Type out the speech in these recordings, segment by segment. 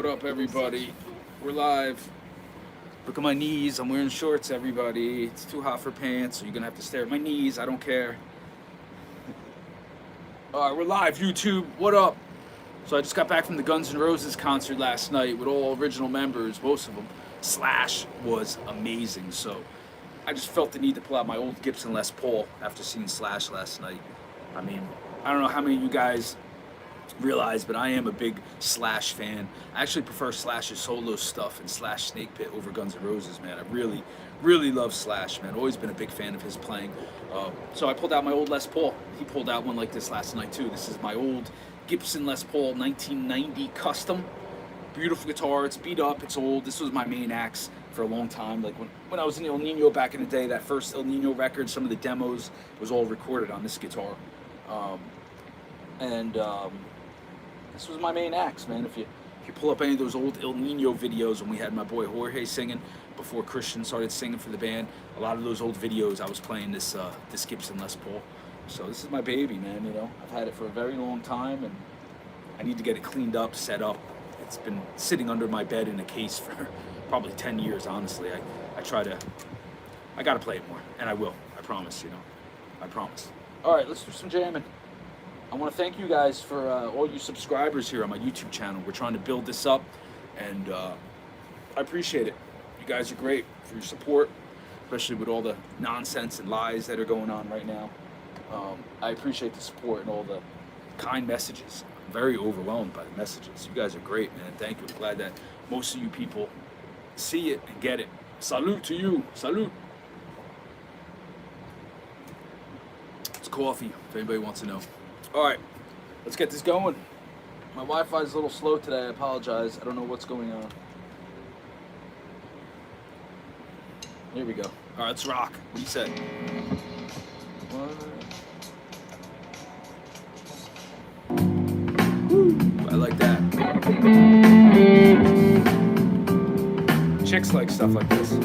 What up, everybody? We're live. Look at my knees. I'm wearing shorts, everybody. It's too hot for pants, so you're gonna have to stare at my knees. I don't care. All right, we're live, YouTube. What up? So I just got back from the Guns N' Roses concert last night with all original members, most of them. Slash was amazing, so I just felt the need to pull out my old Gibson Les Paul after seeing Slash last night. I mean, I don't know how many of you guys realize, but I am a big Slash fan. I actually prefer Slash's solo stuff and Slash Snake Pit over Guns N' Roses, man. I really love Slash, man. Always been a big fan of his playing. So I pulled out my old Les Paul. He pulled out one like this last night too. This is my old Gibson Les Paul 1990 custom. Beautiful guitar. It's beat up. It's old. This was my main axe for a long time. Like when I was in El Nino back in the day, that first El Nino record, some of the demos was all recorded on this guitar. This was my main axe, man. If you pull up any of those old El Nino videos when we had my boy Jorge singing before Christian started singing for the band, a lot of those old videos I was playing this Gibson Les Paul. So this is my baby, man. You know, I've had it for a very long time, and I need to get it cleaned up, set up. It's been sitting under my bed in a case for probably 10 years, honestly. I gotta play it more, and I will. I promise, you know. I promise. All right, let's do some jamming. I want to thank you guys for all you subscribers here on my YouTube channel. We're trying to build this up, and I appreciate it. You guys are great for your support, especially with all the nonsense and lies that are going on right now. I appreciate the support and all the kind messages. I'm very overwhelmed by the messages. You guys are great, man. Thank you. I'm glad that most of you people see it and get it. Salute to you. Salute. It's coffee, if anybody wants to know. All right, let's get this going. My Wi-Fi is a little slow today. I apologize. I don't know what's going on. Here we go. All right, let's rock. What do you say? Woo, I like that. Chicks like stuff like this.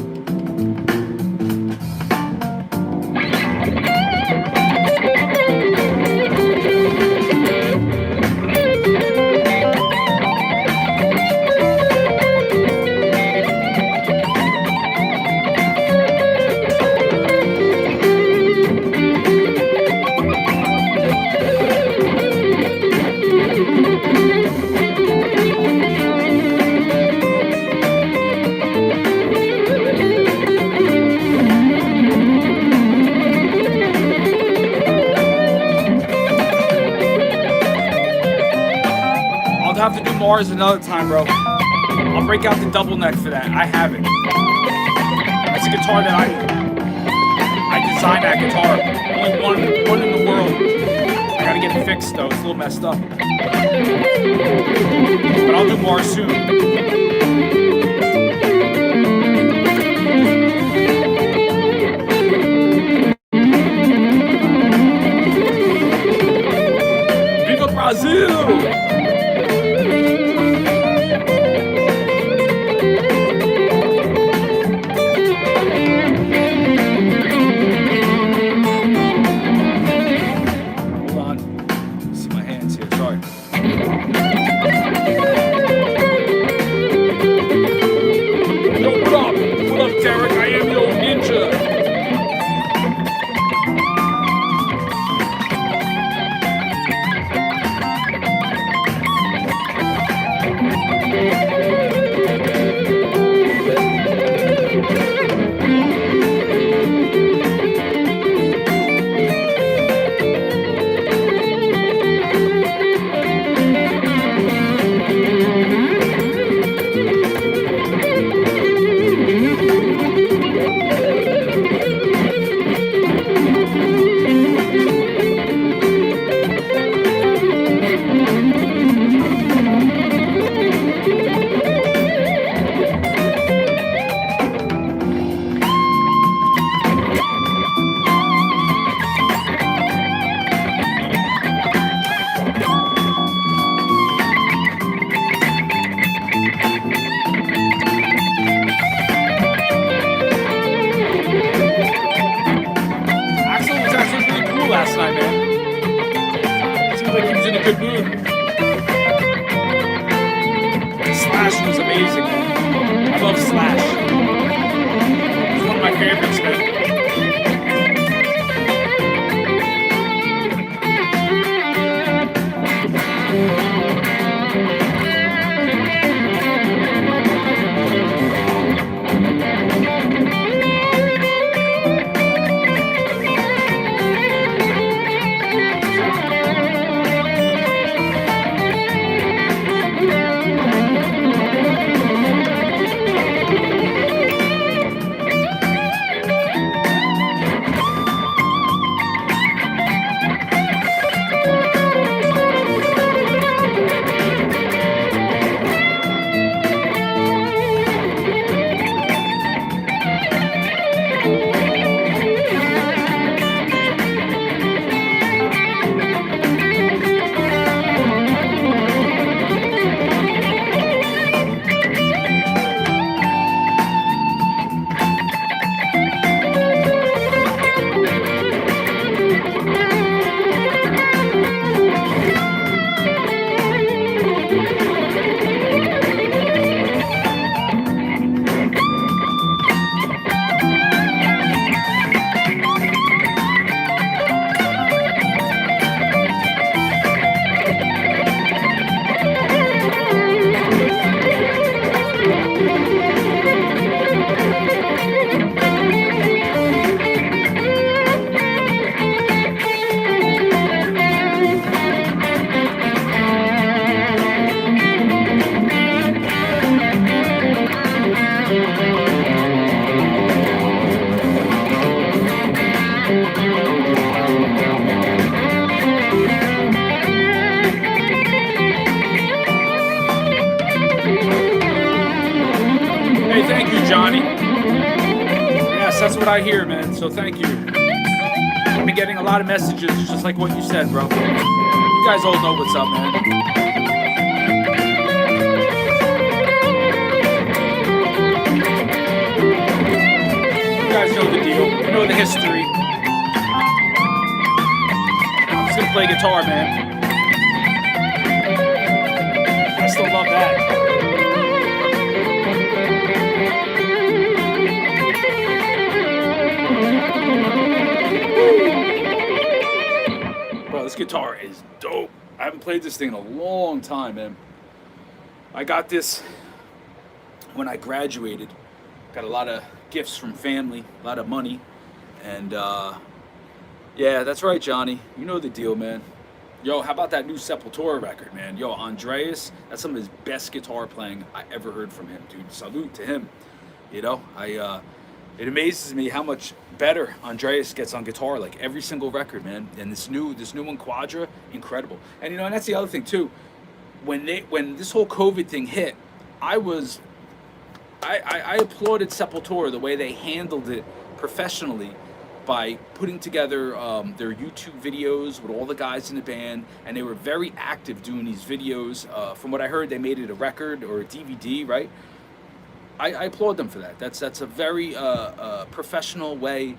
I'll have to do Mars another time, bro. I'll break out the double neck for that. I have it. That's a guitar that I designed that guitar. Only one in the world. I gotta get it fixed though. It's a little messed up. But I'll do Mars soon. Brazil! Hold on. See my hands here, sorry. Yo, what up? What up, Derek? I am your ninja. Johnny. Yes, that's what I hear, man. So thank you. I've been getting a lot of messages, just like what you said, bro. You guys all know what's up, man. You guys know the deal. You know the history. I'm just gonna play guitar, man. I still love that. Bro, this guitar is dope. I haven't played this thing in a long time, man. I got this when I graduated. Got a lot of gifts from family, a lot of money. And yeah, that's right, Johnny. You know the deal, man. Yo, how about that new Sepultura record, man? Yo, Andreas, that's some of his best guitar playing I ever heard from him, dude. Salute to him. You know, it amazes me how much better Andreas gets on guitar, like every single record, man. And this new one, Quadra, incredible. And you know, and that's the other thing too. When this whole COVID thing hit, I applauded Sepultura the way they handled it professionally by putting together their YouTube videos with all the guys in the band, and they were very active doing these videos. From what I heard, they made it a record or a DVD, right? I applaud them for that. That's a very professional way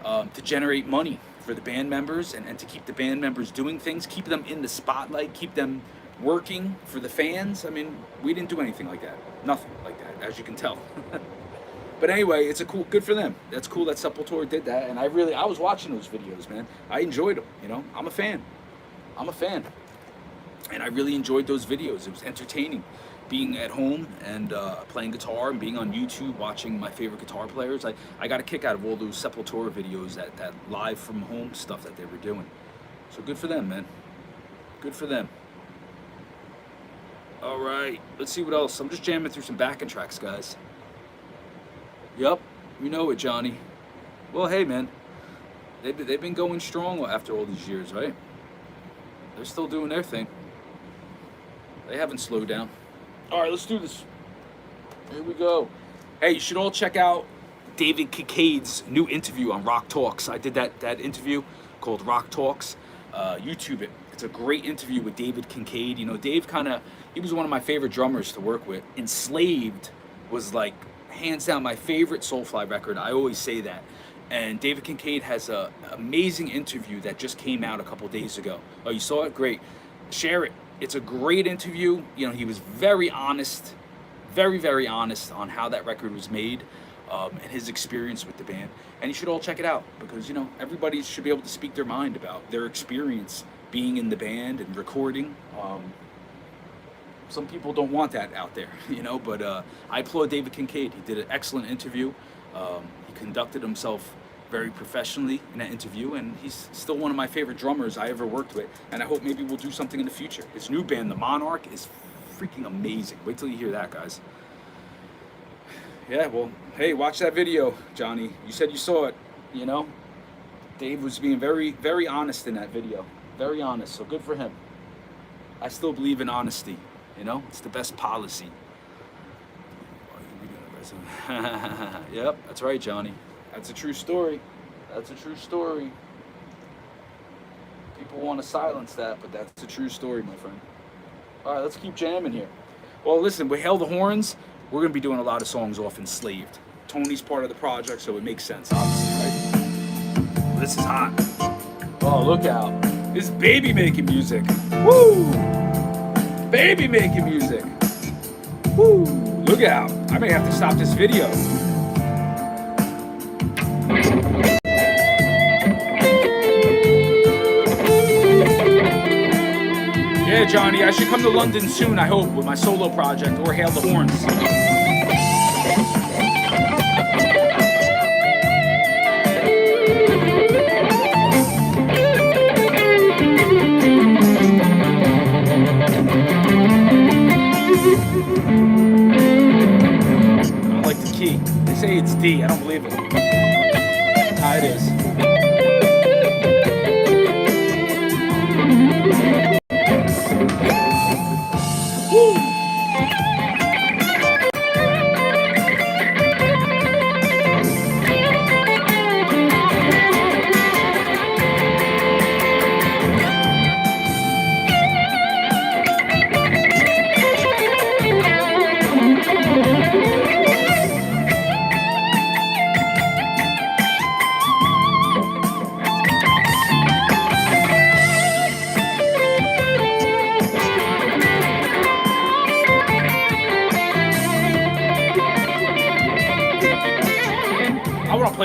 to generate money for the band members and to keep the band members doing things, keep them in the spotlight, keep them working for the fans. I mean, we didn't do anything like that. Nothing like that, as you can tell. But anyway, it's good for them. That's cool that Sepultura did that, and I was watching those videos, man. I enjoyed them, you know. I'm a fan. And I really enjoyed those videos. It was entertaining. Being at home and playing guitar and being on YouTube, watching my favorite guitar players. I got a kick out of all those Sepultura videos, that live from home stuff that they were doing. So good for them, man. Good for them. All right, let's see what else. I'm just jamming through some backing tracks, guys. Yep, you know it, Johnny. Well, hey, man, they've been going strong after all these years, right? They're still doing their thing. They haven't slowed down. All right, let's do this. Here we go. Hey, you should all check out David Kincaid's new interview on Rock Talks. I did that interview called Rock Talks. YouTube it. It's a great interview with David Kincaid. You know, Dave he was one of my favorite drummers to work with. Enslaved was like hands down my favorite Soulfly record. I always say that. And David Kincaid has an amazing interview that just came out a couple days ago. Oh, you saw it? Great. Share it. It's a great interview. You know, he was very honest, very, very honest on how that record was made and his experience with the band. And you should all check it out because, you know, everybody should be able to speak their mind about their experience being in the band and recording. Some people don't want that out there, you know, but I applaud David Kincaid. He did an excellent interview. He conducted himself very professionally in that interview, and he's still one of my favorite drummers I ever worked with, and I hope maybe we'll do something in the future. His new band, The Monarch, is freaking amazing. Wait till you hear that, guys. Yeah, well, hey, watch that video, Johnny. You said you saw it, you know? Dave was being very, very honest in that video. Very honest, so good for him. I still believe in honesty, you know? It's the best policy. Yep, that's right, Johnny. That's a true story. That's a true story. People want to silence that, but that's a true story, my friend. All right, let's keep jamming here. Well, listen, with Hail the Horns, we're going to be doing a lot of songs off Enslaved. Tony's part of the project, so it makes sense, obviously, right? This is hot. Oh, look out. This is baby making music. Woo! Baby making music. Woo! Look out. I may have to stop this video. Yeah, Johnny, I should come to London soon, I hope, with my solo project or Hail the Horns. I like the key. They say it's D. I don't believe it. Ah, it is. Woo!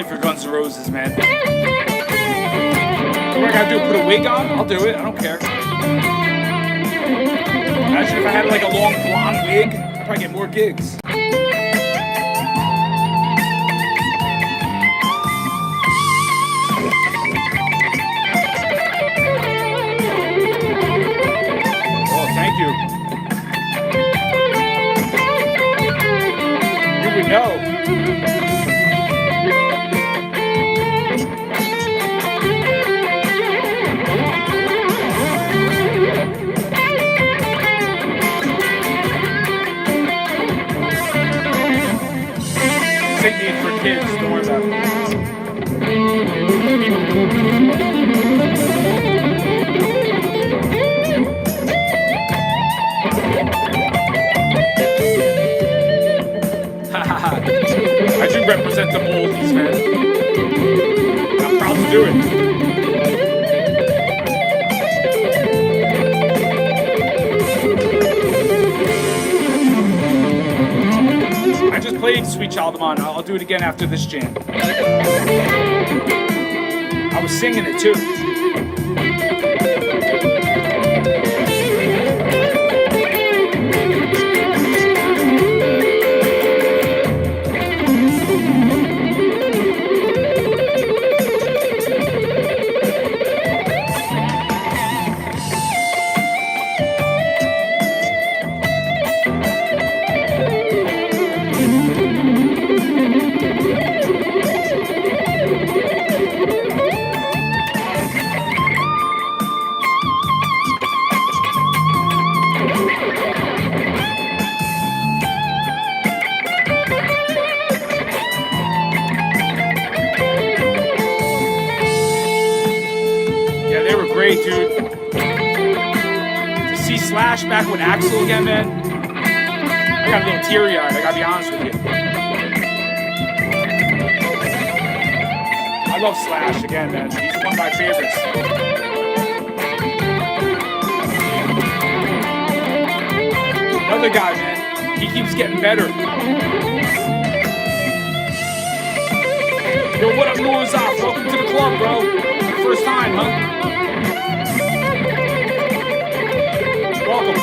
play for Guns N' Roses, man. What I gotta do? Put a wig on? I'll do it. I don't care. Imagine if I had like a long blonde wig. I'd probably get more gigs. Oh, thank you. You would know. For kids, don't worry about it. I do represent the oldies, man. I'm proud to do it. I just played Sweet Child of Mine. I'll do it again after this jam. I was singing it too. Great, dude. To see Slash back with Axl again, man. I got a little teary-eyed, I gotta be honest with you. I love Slash again, man. He's one of my favorites. Another guy, man. He keeps getting better. Yo, what up, Noah's off? Welcome to the club, bro. First time, huh? Welcome.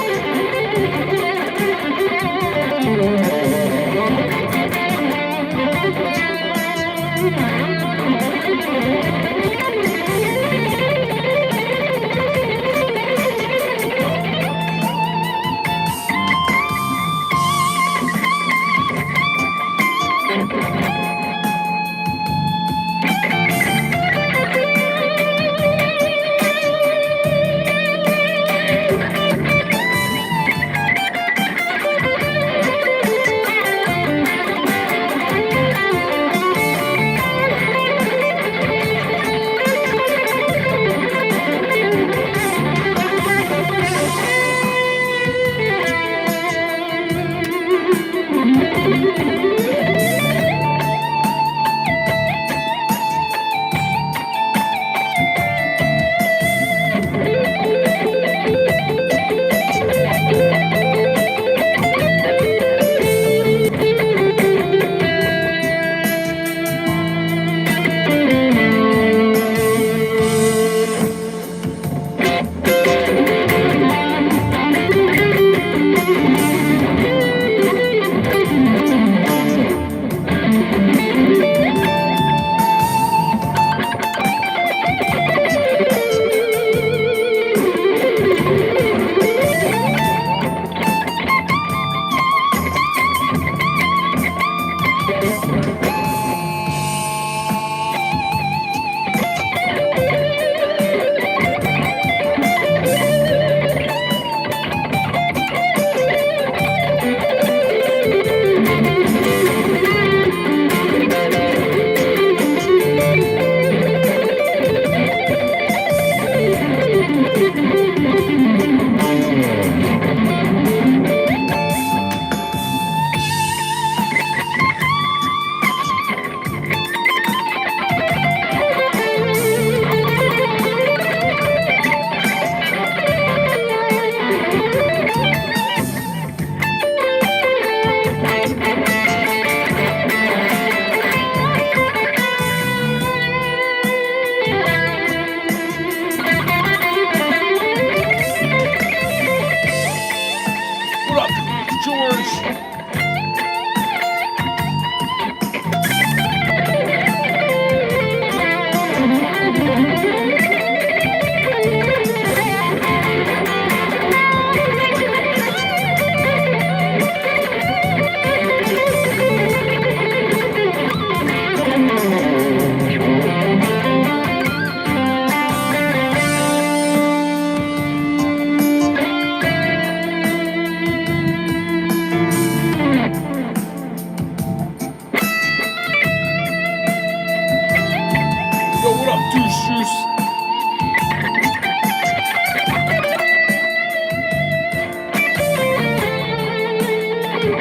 Play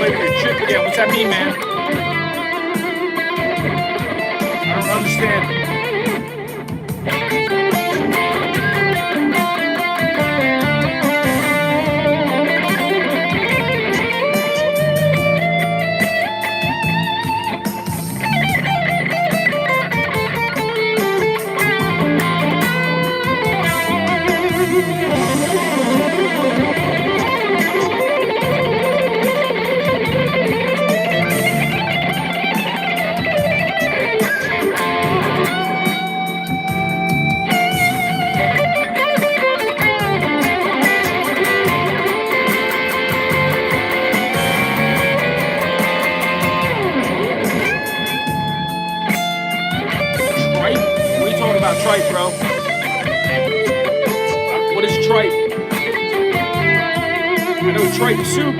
with your chip again. What's that mean, man? I don't understand. Tripe? What are you talking about, tripe, bro? What is tripe? I know tripe soup.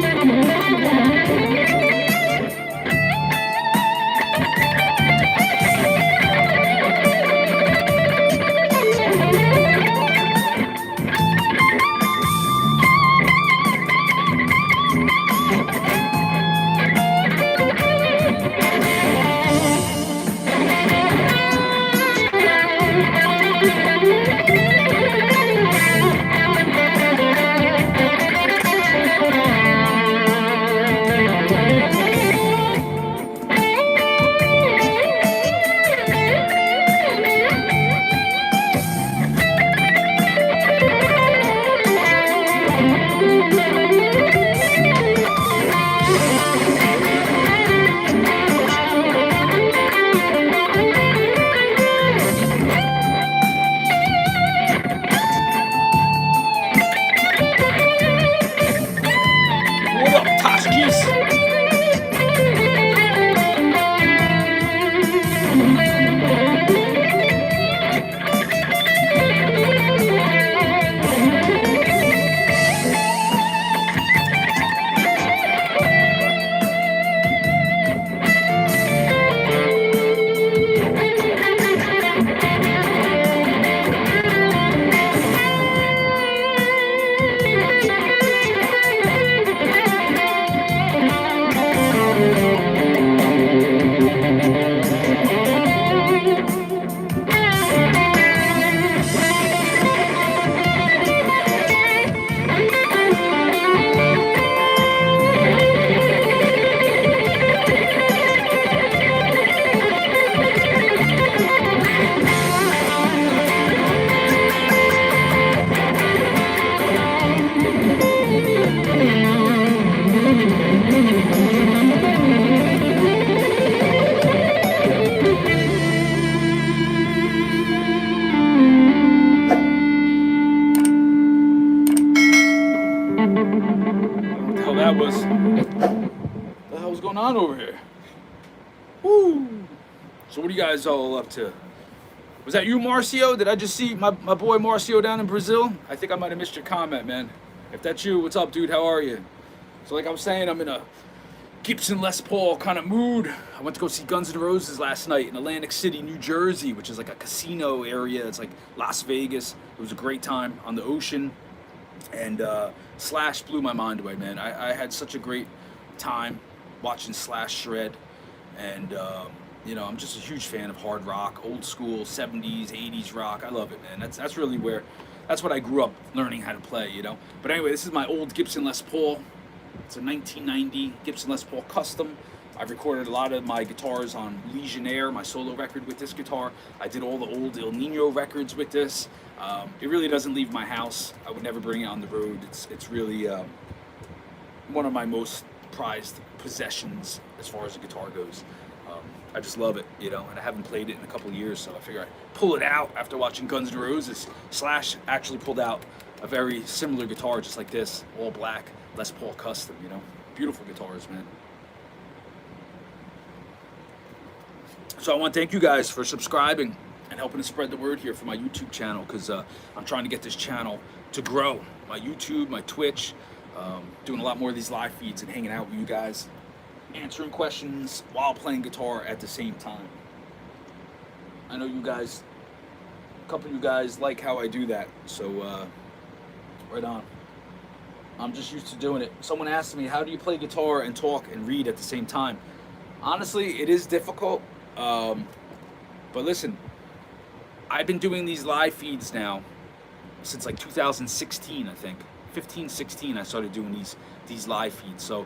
What up, Toshkis? That was what the hell was going on over here? Woo! So what are you guys all up to? Was that you, Marcio? Did I just see my boy Marcio down in Brazil? I think I might have missed your comment, man. If that's you, what's up, dude? How are you? So like I was saying, I'm in a Gibson Les Paul kind of mood. I went to go see Guns N' Roses last night in Atlantic City, New Jersey, which is like a casino area. It's like Las Vegas. It was a great time on the ocean. And Slash blew my mind away, man. I had such a great time watching Slash shred. And, you know, I'm just a huge fan of hard rock, old school, 70s, 80s rock. I love it, man. That's really where, that's what I grew up learning how to play, you know. But anyway, this is my old Gibson Les Paul. It's a 1990 Gibson Les Paul Custom. I've recorded a lot of my guitars on Legionnaire, my solo record with this guitar. I did all the old El Nino records with this. It really doesn't leave my house. I would never bring it on the road. It's really one of my most prized possessions as far as a guitar goes. I just love it, you know, and I haven't played it in a couple of years, so I figure I'd pull it out after watching Guns N' Roses. Slash actually pulled out a very similar guitar just like this, all black, Les Paul Custom, you know. Beautiful guitars, man. So I want to thank you guys for subscribing and helping to spread the word here for my YouTube channel, because I'm trying to get this channel to grow. My YouTube, my Twitch, doing a lot more of these live feeds and hanging out with you guys, answering questions while playing guitar at the same time. I know you guys a couple of you guys like how I do that. So, right on. I'm just used to doing it. Someone asked me, how do you play guitar and talk and read at the same time? Honestly, it is difficult. But listen, I've been doing these live feeds now since like 2016, I think. 15, 16, I started doing these live feeds. So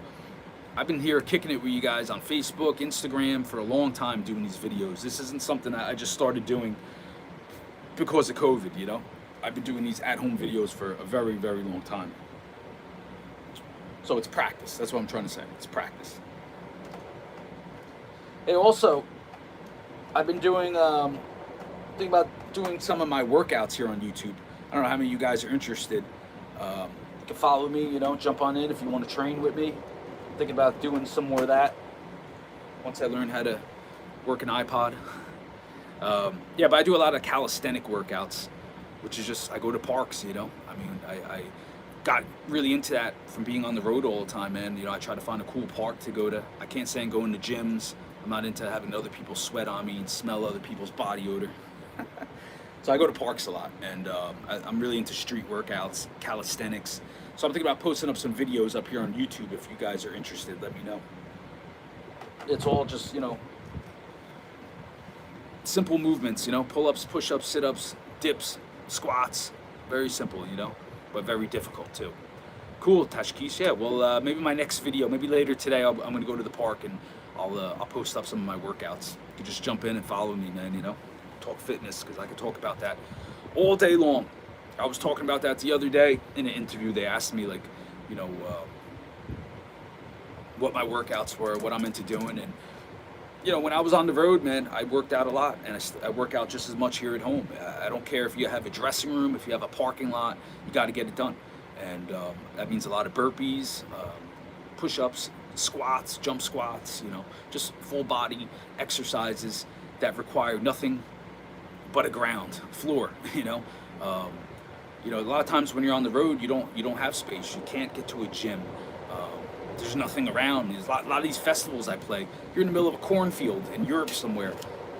I've been here kicking it with you guys on Facebook, Instagram for a long time doing these videos. This isn't something I just started doing because of COVID, you know? I've been doing these at-home videos for a very, very long time. So it's practice. That's what I'm trying to say. It's practice. Hey, also, I've been doing, thinking about doing some of my workouts here on YouTube. I don't know how many of you guys are interested. You can follow me, you know, jump on in if you want to train with me. Thinking about doing some more of that once I learn how to work an iPod. Yeah, but I do a lot of calisthenic workouts, which is just, I go to parks, you know. I mean, I got really into that from being on the road all the time, man. You know, I try to find a cool park to go to. I can't stand going to gyms. I'm not into having other people sweat on me and smell other people's body odor. So I go to parks a lot, and I'm really into street workouts, calisthenics. So I'm thinking about posting up some videos up here on YouTube. If you guys are interested, let me know. It's all just, you know, simple movements, you know, pull-ups, push-ups, sit-ups, dips, squats. Very simple, you know, but very difficult too. Cool, Tashkish. Yeah, well, maybe my next video, maybe later today, I'm going to go to the park and I'll post up some of my workouts. You can just jump in and follow me, man, you know. Talk fitness, because I can talk about that all day long. I was talking about that the other day in an interview. They asked me, like, you know, what my workouts were, what I'm into doing. And, you know, when I was on the road, man, I worked out a lot, and I work out just as much here at home. I don't care if you have a dressing room, if you have a parking lot, you got to get it done. And that means a lot of burpees, push-ups, squats, jump squats, you know, just full body exercises that require nothing but a ground floor, you know. You know, a lot of times when you're on the road, you don't have space. You can't get to a gym. There's nothing around. There's a lot of these festivals I play. You're in the middle of a cornfield in Europe somewhere.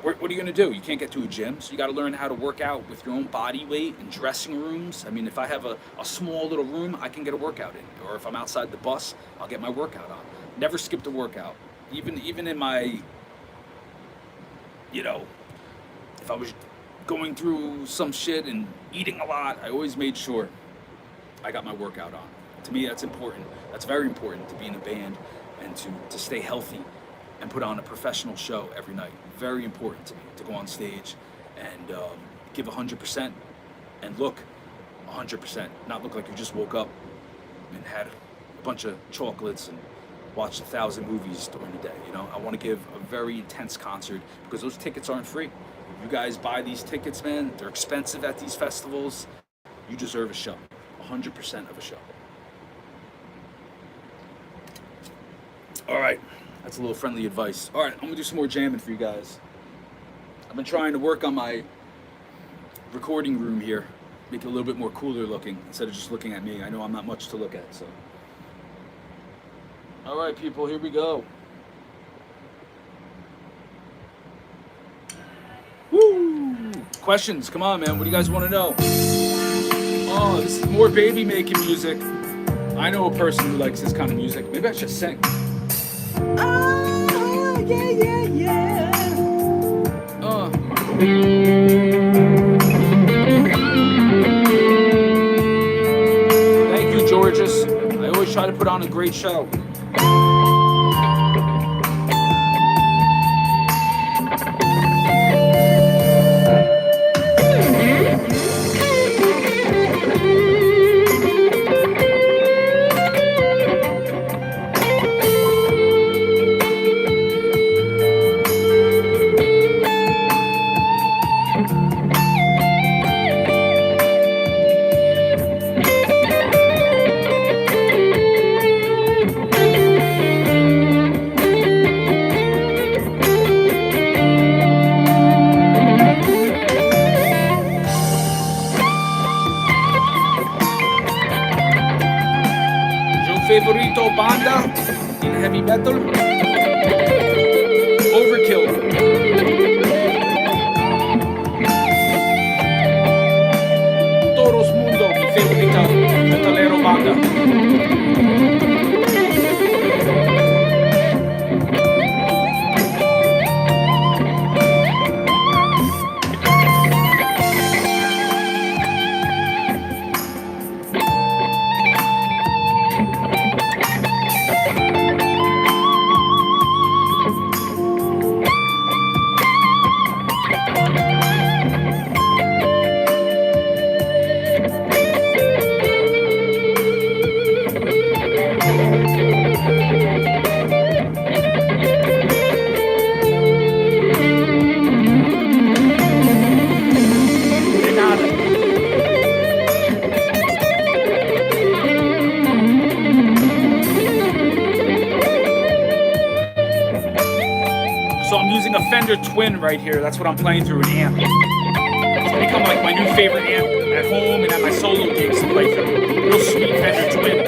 What are you going to do? You can't get to a gym, so you got to learn how to work out with your own body weight in dressing rooms. I mean, if I have a small little room, I can get a workout in. Or if I'm outside the bus, I'll get my workout on. Never skipped a workout. Even in my, you know, if I was going through some shit and eating a lot, I always made sure I got my workout on. To me, that's important. That's very important to be in a band and to stay healthy and put on a professional show every night. Very important to me to go on stage and give 100% and look 100%. Not look like you just woke up and had a bunch of chocolates and watched 1,000 movies during the day. You know, I want to give a very intense concert because those tickets aren't free. You guys buy these tickets, man. They're expensive at these festivals. You deserve a show, 100% of a show. All right, that's a little friendly advice. All right, I'm gonna do some more jamming for you guys. I've been trying to work on my recording room here, make it a little bit more cooler looking instead of just looking at me. I know I'm not much to look at, so. All right, people, here we go. Woo! Questions, come on, man. What do you guys want to know? Oh, this is more baby making music. I know a person who likes this kind of music. Maybe I should sing. Ah, yeah, yeah, yeah. Thank you, Georges. I always try to put on a great show. Favorito banda in heavy metal? Overkill. favorita metalero banda. So I'm using a Fender Twin right here. That's what I'm playing through, an amp. It's become like my new favorite amp at home and at my solo gigs to play through. Real sweet Fender Twin.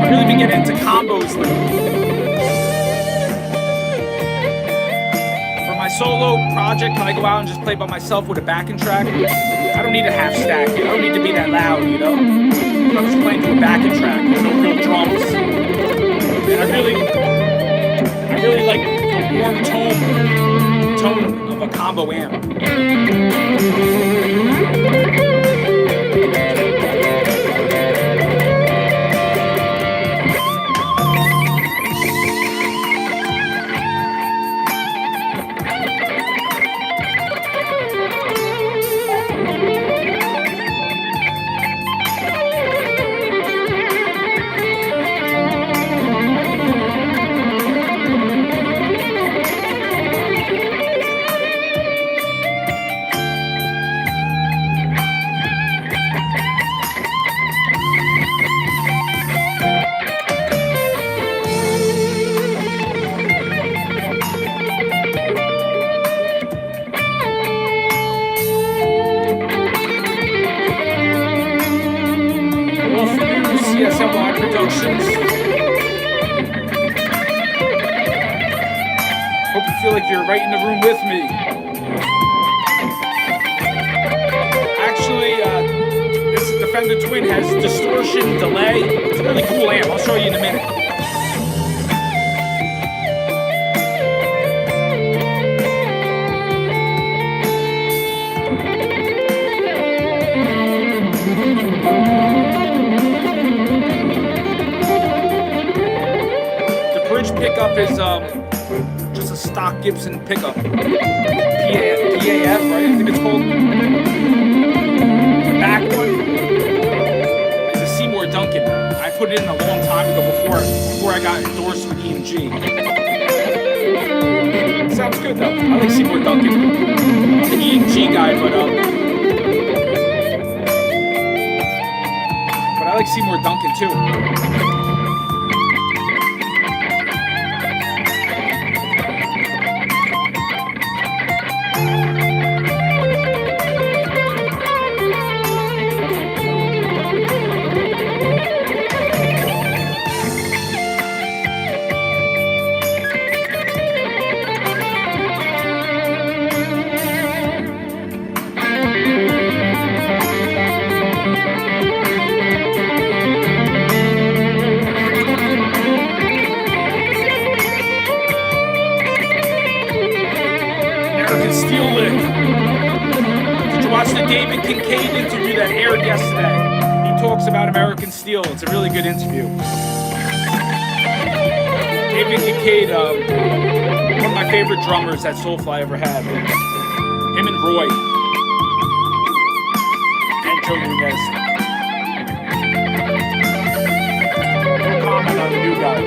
I've really been getting into combos lately. For my solo project, when I go out and just play by myself with a backing track, I don't need a half stack. I don't need to be that loud, you know? I'm just playing to a backing track. There's no real drums. And I really like the warm tone of a combo amp. Productions. Hope you feel like you're right in the room with me. Actually, the Fender Twin has distortion, delay. It's a really cool amp. I'll show you in a minute. Pickup is just a stock Gibson pickup. PAF, right? I think it's called. The back one is a Seymour Duncan. I put it in a long time ago before I got endorsed with E&G. Sounds good though. I like Seymour Duncan. I'm an E&G guy, but I like Seymour Duncan too. David Kincaid interview that aired yesterday. He talks about American Steel. It's a really good interview. David Kincaid, one of my favorite drummers that Soulfly ever had. Him and Roy. And Joe Nunez. No comment on the new guy.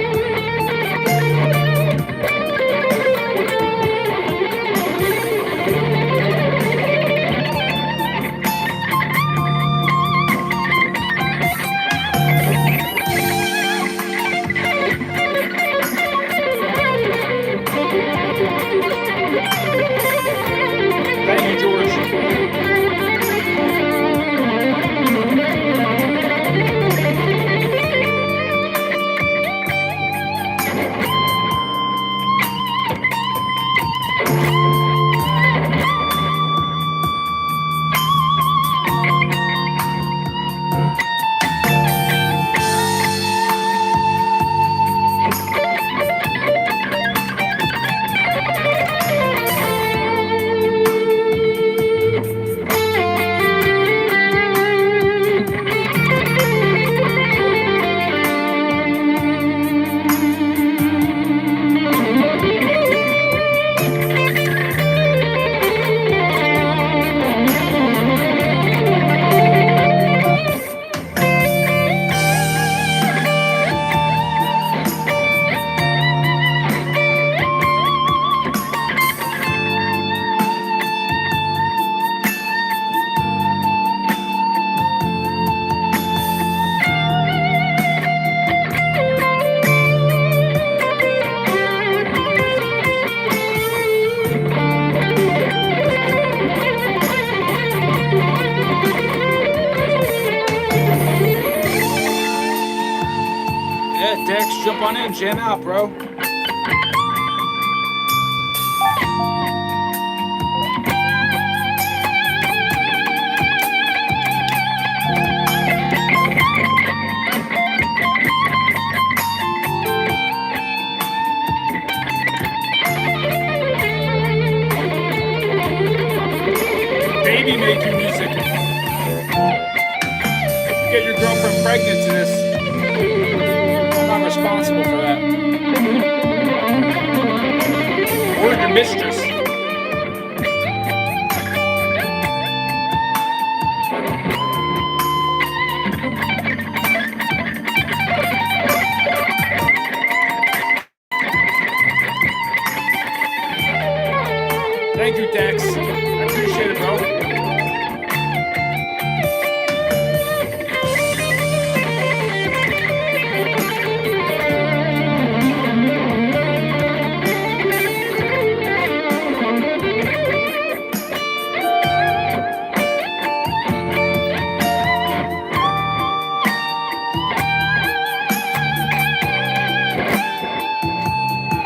on in, jam out, bro. Baby making music. Get your girlfriend pregnant to this. I'm not responsible for that. Or your mistress. Thank you, Dex. I appreciate it, bro.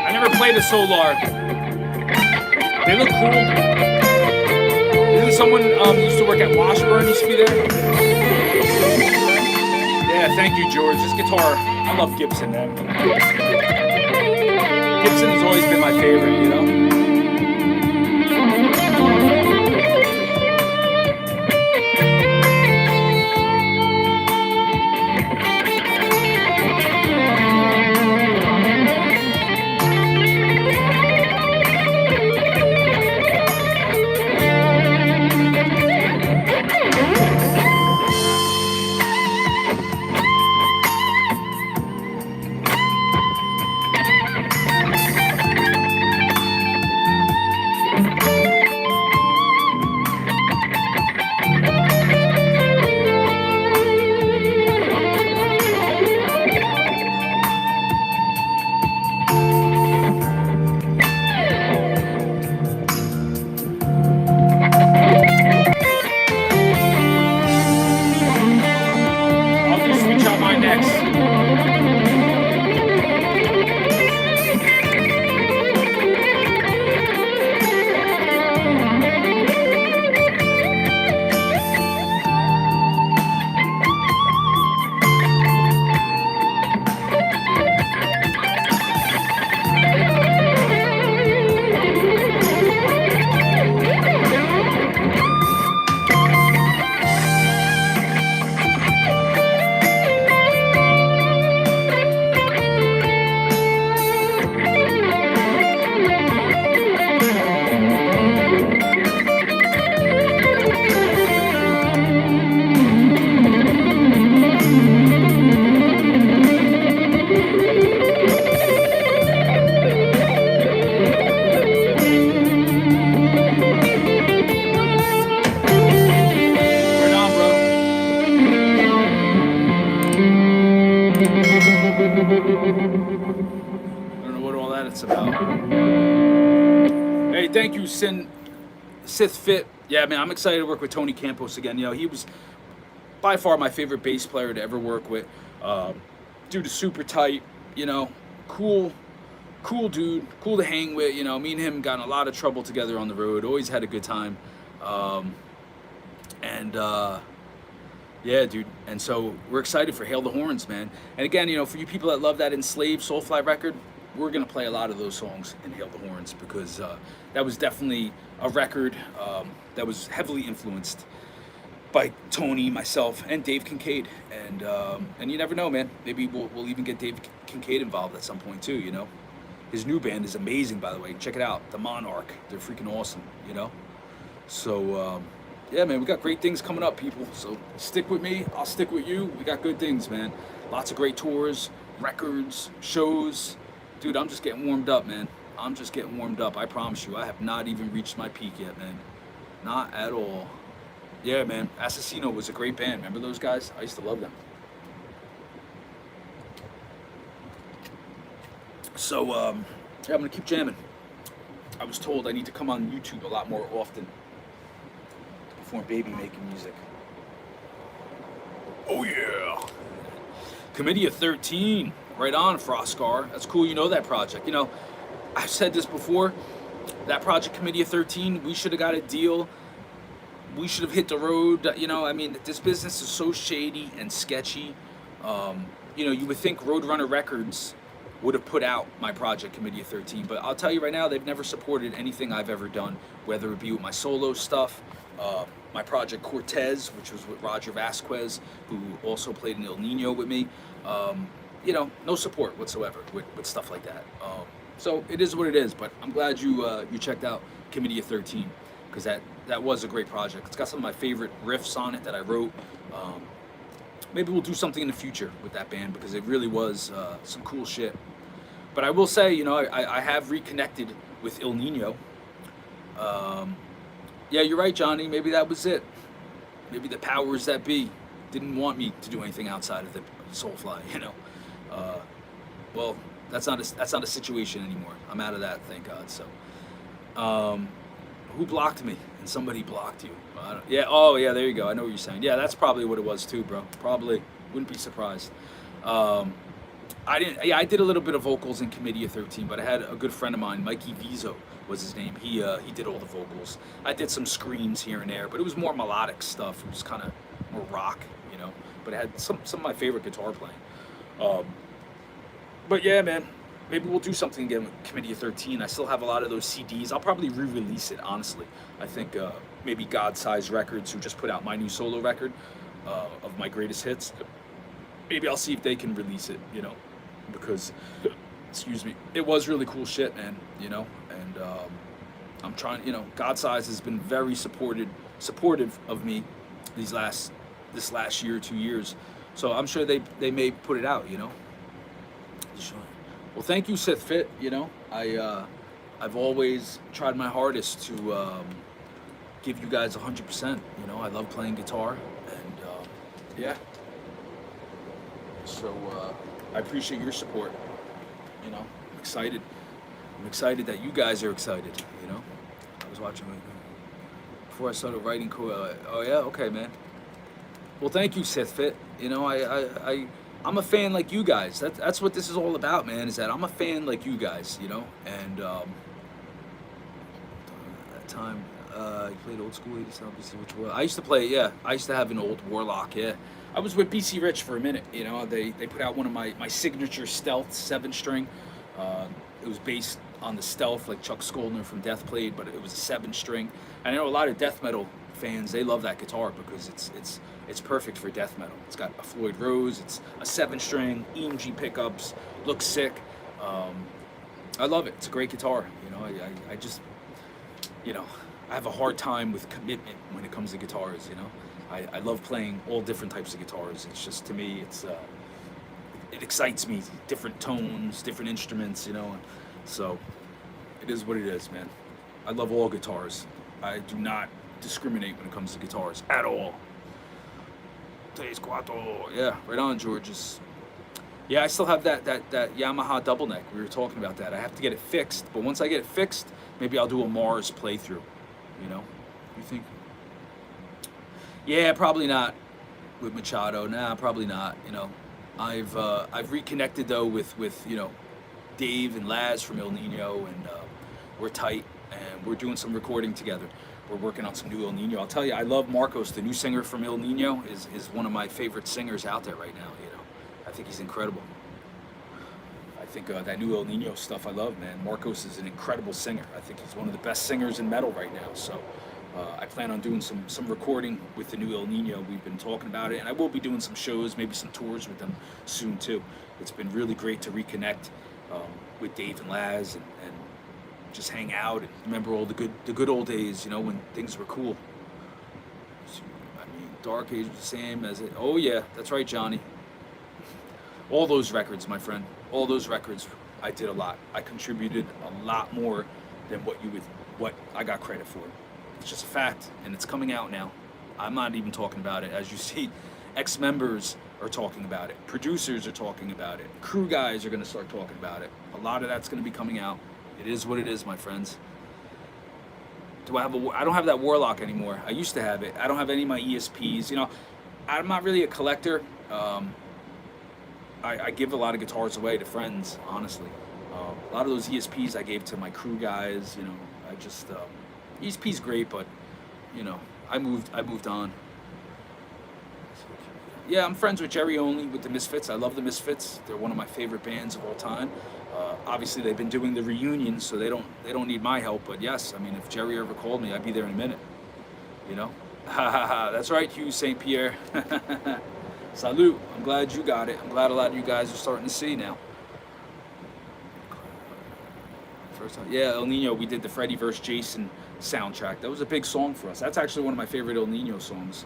I never played a Solar. They look cool. Isn't someone used to work at Washburn used to be there? Yeah, thank you, George. This guitar, I love Gibson, man. Gibson has always been my favorite, you know? Hey, thank you, Sith Fit. Yeah, man, I'm excited to work with Tony Campos again. You know, he was by far my favorite bass player to ever work with. Dude is super tight, you know, cool dude, cool to hang with. You know, me and him got in a lot of trouble together on the road. Always had a good time. Yeah, dude. And so we're excited for Hail the Horns, man. And again, you know, for you people that love that Enslaved Soulfly record, we're going to play a lot of those songs in Hail the Horns because that was definitely a record that was heavily influenced by Tony, myself, and Dave Kincaid. And you never know, man. Maybe we'll even get Dave Kincaid involved at some point too, you know. His new band is amazing, by the way. Check it out, The Monarch. They're freaking awesome, you know. So, yeah, man, we got great things coming up, people. So stick with me. I'll stick with you. We got good things, man. Lots of great tours, records, shows. Dude, I'm just getting warmed up, man. I'm just getting warmed up. I promise you. I have not even reached my peak yet, man. Not at all. Yeah, man. Assassino was a great band. Remember those guys? I used to love them. So, yeah, I'm going to keep jamming. I was told I need to come on YouTube a lot more often. For baby making music. Oh yeah. Committee of 13. Right on, Froscar. That's cool. You know that project. You know, I've said this before. That project, Committee of 13, we should have got a deal. We should have hit the road. You know, I mean, this business is so shady and sketchy. You know, you would think Roadrunner Records would have put out my project, Committee of 13, but I'll tell you right now, they've never supported anything I've ever done, whether it be with my solo stuff, my project Cortez, which was with Roger Vasquez, who also played in El Nino with me. You know, no support whatsoever with stuff like that. So it is what it is, but I'm glad you checked out Committee of 13, because that was a great project. It's got some of my favorite riffs on it that I wrote. Maybe we'll do something in the future with that band, because it really was some cool shit. But I will say, you know, I have reconnected with El Nino. Yeah, you're right, Johnny. Maybe that was it. Maybe the powers that be didn't want me to do anything outside of the Soulfly, you know. Well, that's not a situation anymore. I'm out of that, thank God. So, who blocked me? And somebody blocked you. Yeah. Oh, yeah. There you go. I know what you're saying. Yeah, that's probably what it was too, bro. Probably. Wouldn't be surprised. I didn't. Yeah, I did a little bit of vocals in Committee of 13, but I had a good friend of mine, Mikey Rizzo was his name. He did all the vocals. I did some screams here and there, but it was more melodic stuff. It was kind of more rock, you know. But it had some of my favorite guitar playing. But yeah, man. Maybe we'll do something again with Committee of 13. I still have a lot of those CDs. I'll probably re-release it, honestly. I think maybe God Size Records, who just put out my new solo record of my greatest hits, maybe I'll see if they can release it, you know, because, excuse me, it was really cool shit, man, you know, and I'm trying, you know, God Size has been very supportive of me this last year, 2 years, so I'm sure they may put it out, you know. Sure. Well, thank you, Sith Fit. You know, I've always tried my hardest to give you guys 100%. You know, I love playing guitar, and yeah. So I appreciate your support. You know, I'm excited. I'm excited that you guys are excited. You know, I was watching before I started writing. Oh yeah, okay, man. Well, thank you, Sith Fit. You know, I'm a fan like you guys. That's what this is all about, man, is that I'm a fan like you guys, you know? And that time, you played old school 80s, obviously, which was, I used to play, yeah, I used to have an old Warlock, yeah. I was with BC Rich for a minute, you know? They put out one of my signature Stealth 7-string. It was based on the Stealth, like Chuck Schuldiner from Death played, but it was a 7-string. And I know a lot of death metal fans, they love that guitar because it's perfect for death metal. It's got a Floyd Rose, it's a 7-string, EMG pickups, looks sick. I love it. It's a great guitar. You know, I just, you know, I have a hard time with commitment when it comes to guitars. You know, I love playing all different types of guitars. It's just, to me, it excites me. Different tones, different instruments. You know, so it is what it is, man. I love all guitars. I do not discriminate when it comes to guitars at all. Yeah, right on, Georges. Yeah, I still have that Yamaha double neck. We were talking about that. I have to get it fixed, but once I get it fixed, maybe I'll do a Mars playthrough. You know, you think? Yeah, probably not with Machado. Nah, probably not. You know, I've reconnected though with you know, Dave and Laz from El Nino, and we're tight, and we're doing some recording together. We're working on some new El Nino. I'll tell you, I love Marcos, the new singer from El Nino, is one of my favorite singers out there right now, you know. I think he's incredible. I think that new El Nino stuff I love, man. Marcos is an incredible singer. I think he's one of the best singers in metal right now. So I plan on doing some recording with the new El Nino. We've been talking about it, and I will be doing some shows, maybe some tours with them soon too. It's been really great to reconnect with Dave and Laz and just hang out and remember all the good old days, you know, when things were cool. I mean, Dark Age was the same as it. Oh yeah, that's right, Johnny. All those records, my friend. All those records, I did a lot. I contributed a lot more than what I got credit for. It's just a fact, and it's coming out now. I'm not even talking about it. As you see, ex-members are talking about it. Producers are talking about it. Crew guys are going to start talking about it. A lot of that's going to be coming out. It is what it is, my friends. I don't have that Warlock anymore. I used to have it. I don't have any of my ESPs. You know, I'm not really a collector. I give a lot of guitars away to friends, honestly. A lot of those ESPs I gave to my crew guys. You know, I just ESP's great, but you know, I moved on. Yeah, I'm friends with Jerry Only with the Misfits. I love the Misfits. They're one of my favorite bands of all time. Obviously, they've been doing the reunion, so they don't need my help. But yes, I mean, if Jerry ever called me, I'd be there in a minute. You know, that's right, Hugh St. Pierre. Salute. I'm glad you got it. I'm glad a lot of you guys are starting to see now. First time, yeah, El Nino. We did the Freddie vs. Jason soundtrack. That was a big song for us. That's actually one of my favorite El Nino songs.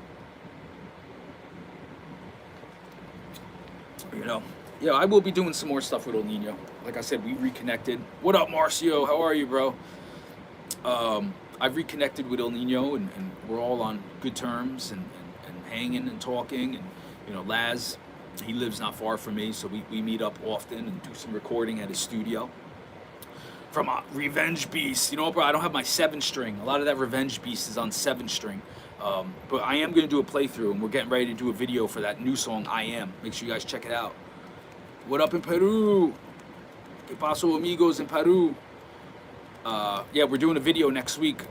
You know, yeah, I will be doing some more stuff with El Nino. Like I said, we reconnected. What up, Marcio? How are you, bro? I've reconnected with El Nino, and we're all on good terms and hanging and talking. And, you know, Laz, he lives not far from me, so we meet up often and do some recording at his studio. From Revenge Beast. You know, bro, I don't have my 7-string. A lot of that Revenge Beast is on 7-string. But I am going to do a playthrough, and we're getting ready to do a video for that new song, I Am. Make sure you guys check it out. What up in Peru? Que paso, amigos in Peru? Yeah, we're doing a video next week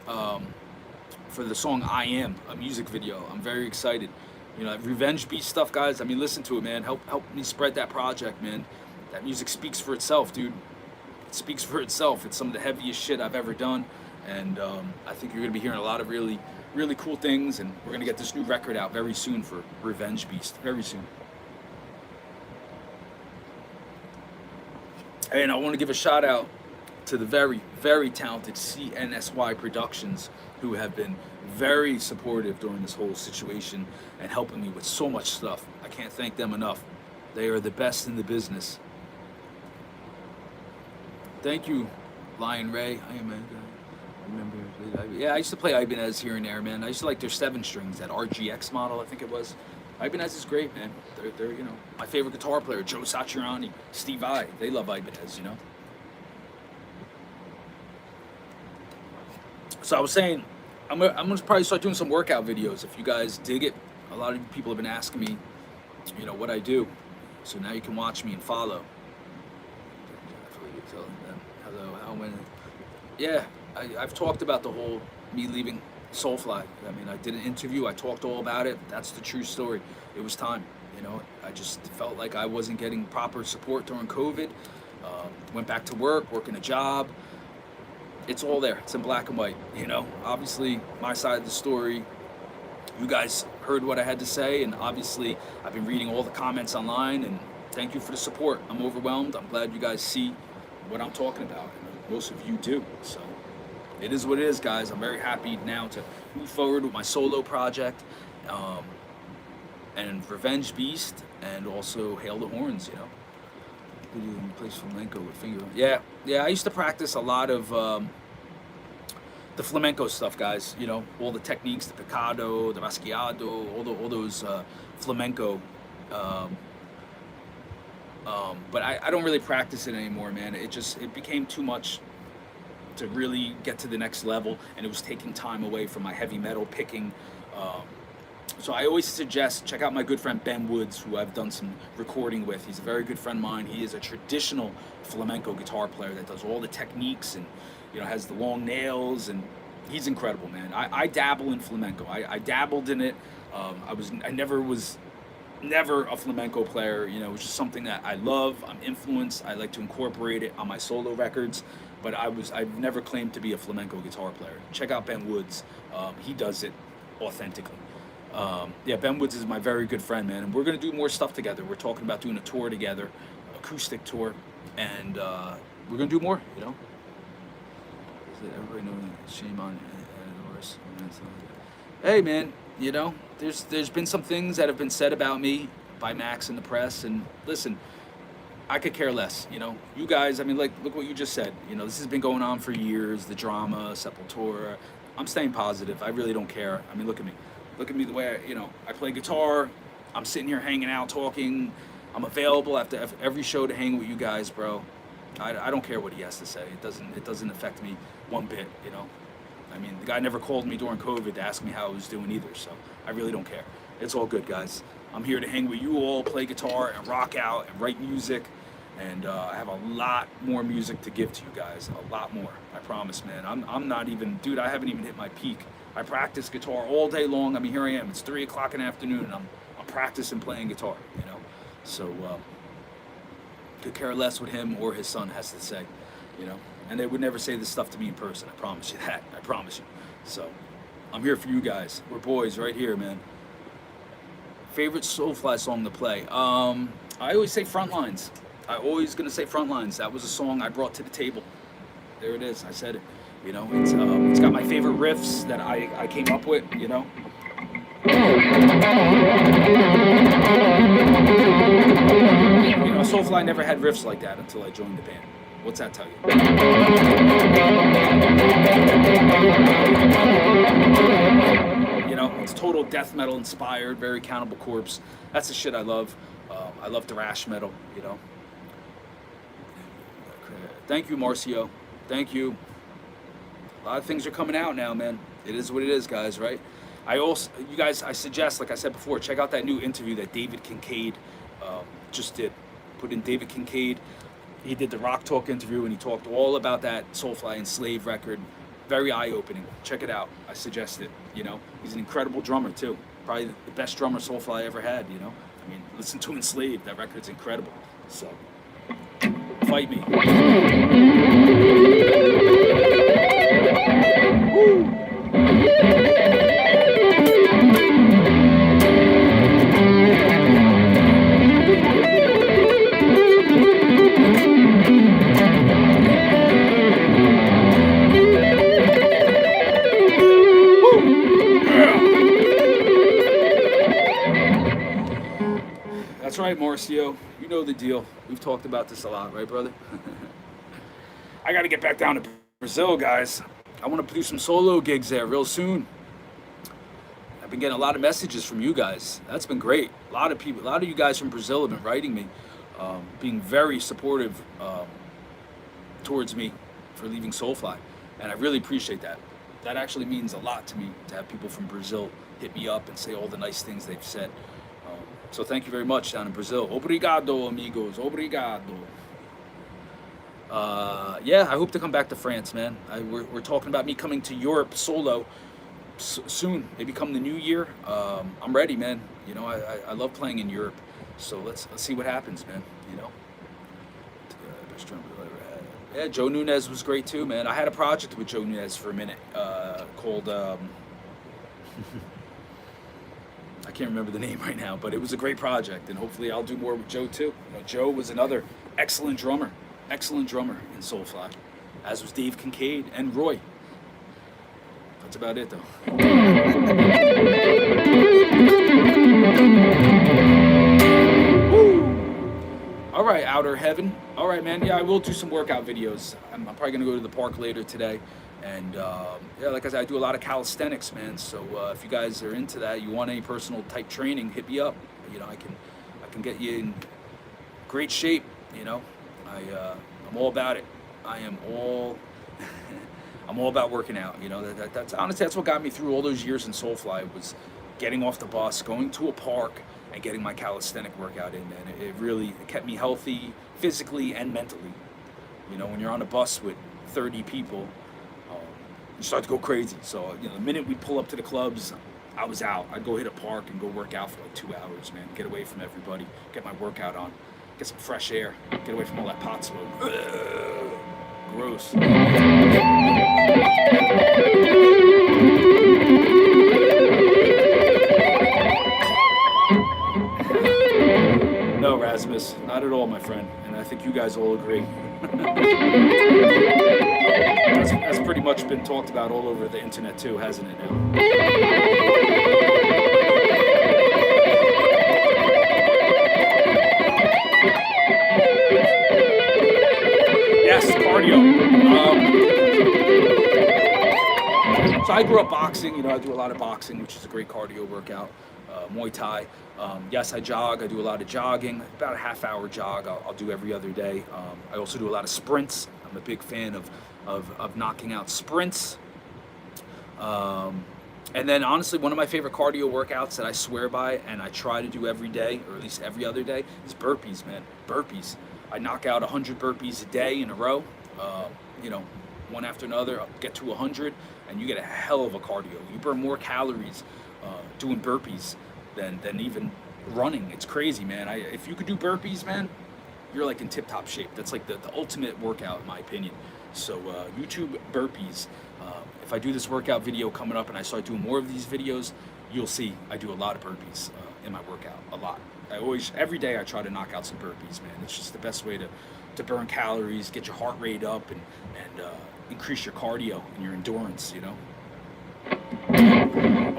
for the song I Am, a music video. I'm very excited. You know, that Revenge Beast stuff, guys, I mean, listen to it, man. Help me spread that project, man. That music speaks for itself, dude. It speaks for itself. It's some of the heaviest shit I've ever done. And I think you're going to be hearing a lot of really cool things, and we're gonna get this new record out very soon for Revenge Beast, very soon. And I want to give a shout out to the very talented CNSY Productions, who have been very supportive during this whole situation and helping me with so much stuff. I can't thank them enough. They are the best in the business. Thank you, Lion Ray. I am remember, yeah, I used to play Ibanez here and there, man. I used to like their 7-strings, that RGX model, I think it was. Ibanez is great, man. They're you know, my favorite guitar player, Joe Satriani, Steve Vai. They love Ibanez, you know. So I was saying, I'm gonna probably start doing some workout videos if you guys dig it. A lot of people have been asking me, you know, what I do. So now you can watch me and follow. Hello, how many? Yeah. I've talked about the whole me leaving Soulfly. I mean, I did an interview. I talked all about it. That's the true story. It was time. You know, I just felt like I wasn't getting proper support during COVID. Went back to work, working a job. It's all there. It's in black and white. You know, obviously my side of the story. You guys heard what I had to say, and obviously I've been reading all the comments online. And thank you for the support. I'm overwhelmed. I'm glad you guys see what I'm talking about. And most of you do. So. It is what it is, guys. I'm very happy now to move forward with my solo project, and Revenge Beast, and also Hail the Horns, you know. You plays flamenco with finger. Yeah. I used to practice a lot of the flamenco stuff, guys. You know, all the techniques, the picado, the rasgueado, all those flamenco. But I don't really practice it anymore, man. It became too much to really get to the next level, and it was taking time away from my heavy metal picking. So I always suggest check out my good friend Ben Woods, who I've done some recording with. He's a very good friend of mine. He is a traditional flamenco guitar player that does all the techniques and, you know, has the long nails, and he's incredible, man. I dabble in flamenco. I dabbled in it. I never was a flamenco player. You know, it was just something that I love. I'm influenced. I like to incorporate it on my solo records. But I've never claimed to be a flamenco guitar player. Check out Ben Woods. He does it authentically. Yeah, Ben Woods is my very good friend, man. And we're going to do more stuff together. We're talking about doing a tour together, acoustic tour. And we're going to do more, you know. Everybody knows shame on Norris. Hey, man, you know, there's been some things that have been said about me by Max in the press. And listen, I could care less, you know. You guys, I mean, like, look what you just said. You know, this has been going on for years, the drama, Sepultura. I'm staying positive. I really don't care. I mean, look at me. Look at me the way I play guitar. I'm sitting here hanging out, talking. I'm available after every show to hang with you guys, bro. I don't care what he has to say. It doesn't affect me one bit, you know. I mean, the guy never called me during COVID to ask me how I was doing either, so I really don't care. It's all good, guys. I'm here to hang with you all, play guitar and rock out and write music. And I have a lot more music to give to you guys, a lot more. I promise, man. I'm not even, dude. I haven't even hit my peak. I practice guitar all day long. I mean, here I am. It's 3 o'clock in the afternoon, and I'm practicing playing guitar. You know, so could care less what him or his son has to say. You know, and they would never say this stuff to me in person. I promise you that. I promise you. So I'm here for you guys. We're boys right here, man. Favorite Soulfly song to play? I always say Frontlines. I always gonna say Frontlines. That was a song I brought to the table. There it is. I said it. You know, it's got my favorite riffs that I came up with. You know. You know, Soulfly never had riffs like that until I joined the band. What's that tell you? You know, it's total death metal inspired, very Cannibal Corpse. That's the shit I love. I love thrash metal. You know. Thank you, Marcio. Thank you. A lot of things are coming out now, man. It is what it is, guys, right? You guys, I suggest, like I said before, check out that new interview that David Kincaid just did. Put in David Kincaid. He did the Rock Talk interview, and he talked all about that Soulfly and Slave record. Very eye-opening. Check it out. I suggest it. You know, he's an incredible drummer too. Probably the best drummer Soulfly ever had. You know, I mean, listen to Enslaved. That record's incredible. So. Fight me. Woo. That's right, Marcio. You know the deal. We've talked about this a lot, right, brother? I got to get back down to Brazil, guys. I want to do some solo gigs there real soon. I've been getting a lot of messages from you guys. That's been great. A lot of you guys from Brazil have been writing me, being very supportive towards me for leaving Soulfly. And I really appreciate that. That actually means a lot to me to have people from Brazil hit me up and say all the nice things they've said. So thank you very much down in Brazil. Obrigado, amigos. Obrigado. Yeah, I hope to come back to France, man. We're talking about me coming to Europe solo soon. Maybe come the new year. I'm ready, man. You know, I love playing in Europe. So let's see what happens, man. You know. Yeah, Joe Nunez was great too, man. I had a project with Joe Nunez for a minute called. I can't remember the name right now, but it was a great project, and hopefully I'll do more with Joe too. You know, Joe was another excellent drummer in Soulfly, as was Dave Kincaid and Roy. That's about it, though. Woo! All right, Outer Heaven. All right, man. Yeah, I will do some workout videos. I'm probably gonna go to the park later today. And yeah, like I said, I do a lot of calisthenics, man. So if you guys are into that, you want any personal type training, hit me up. You know, I can get you in great shape. You know, I'm all about it. I'm all about working out. You know, that's honestly that's what got me through all those years in Soulfly was getting off the bus, going to a park, and getting my calisthenic workout in. And it really kept me healthy physically and mentally. You know, when you're on a bus with 30 people. You start to go crazy. So, you know, the minute we pull up to the clubs, I was out. I'd go hit a park and go work out for like 2 hours, man. Get away from everybody. Get my workout on. Get some fresh air. Get away from all that pot smoke. Ugh, gross. No, Rasmus, not at all, my friend. And I think you guys all agree. That's pretty much been talked about all over the internet too, hasn't it now? Yes, cardio. So I grew up boxing, you know, I do a lot of boxing, which is a great cardio workout. Muay Thai. Yes, I jog. I do a lot of jogging, about a half-hour jog I'll do every other day. I also do a lot of sprints. I'm a big fan of knocking out sprints. And then honestly, one of my favorite cardio workouts that I swear by and I try to do every day, or at least every other day, is burpees, man. Burpees. I knock out 100 burpees a day in a row, you know, one after another, get to 100, and you get a hell of a cardio. You burn more calories doing burpees than even running. It's crazy, man. If you could do burpees, man, you're like in tip-top shape. That's like the ultimate workout, in my opinion. So YouTube burpees. If I do this workout video coming up and I start doing more of these videos, you'll see I do a lot of burpees in my workout, a lot. Every day I try to knock out some burpees, man. It's just the best way to burn calories, get your heart rate up, and increase your cardio and your endurance, you know.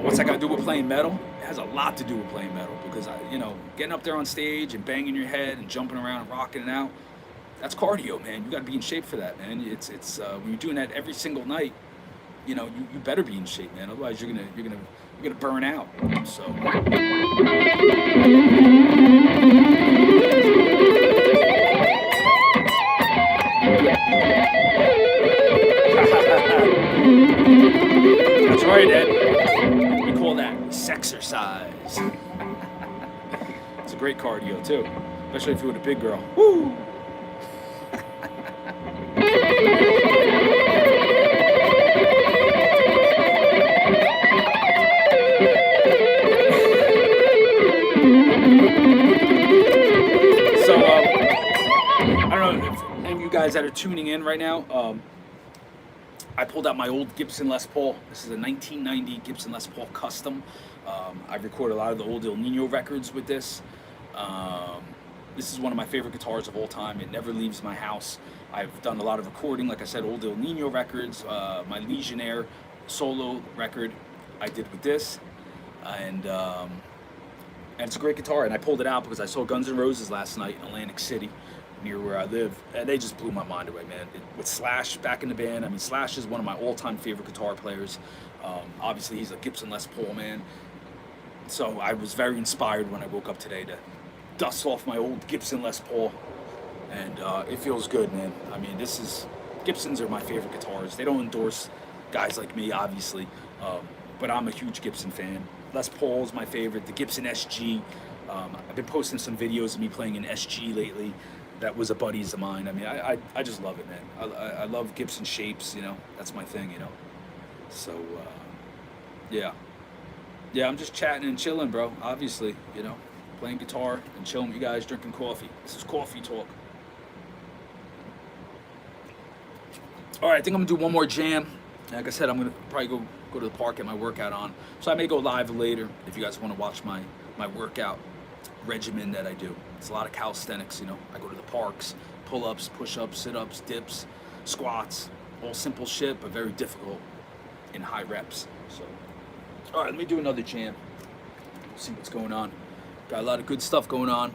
What's that got to do with playing metal? It has a lot to do with playing metal, because you know, getting up there on stage and banging your head and jumping around and rocking it out, that's cardio, man. You got to be in shape for that, man. It's when you're doing that every single night, you know, you better be in shape, man. Otherwise, you're gonna burn out. So. That's right, Ed. We call that sexercise. It's a great cardio too, especially if you're with a big girl. Woo! Guys that are tuning in right now, I pulled out my old Gibson Les Paul. This is a 1990 Gibson Les Paul Custom. I recorded a lot of the old El Nino records with this. This is one of my favorite guitars of all time. It never leaves my house. I've done a lot of recording, like I said, old El Nino records. My Legionnaire solo record I did with this, and it's a great guitar. And I pulled it out because I saw Guns N' Roses last night in Atlantic City, near where I live, and they just blew my mind away, man. With Slash back in the band, I mean, Slash is one of my all-time favorite guitar players. Obviously, he's a Gibson Les Paul, man. So I was very inspired when I woke up today to dust off my old Gibson Les Paul, and it feels good, man. I mean, Gibsons are my favorite guitars. They don't endorse guys like me, obviously, but I'm a huge Gibson fan. Les Paul is my favorite. The Gibson SG. I've been posting some videos of me playing an SG lately. That was a buddy's of mine. I mean, I just love it, man. I love Gibson shapes, you know. That's my thing, you know. So, yeah. Yeah, I'm just chatting and chilling, bro. Obviously, you know. Playing guitar and chilling with you guys, drinking coffee. This is coffee talk. All right, I think I'm going to do one more jam. Like I said, I'm going to probably go to the park, get my workout on. So I may go live later if you guys want to watch my workout regimen that I do. It's a lot of calisthenics, you know. I go to the parks, pull-ups, push-ups, sit-ups, dips, squats, all simple shit, but very difficult in high reps. So, all right, let me do another jam. See what's going on. Got a lot of good stuff going on.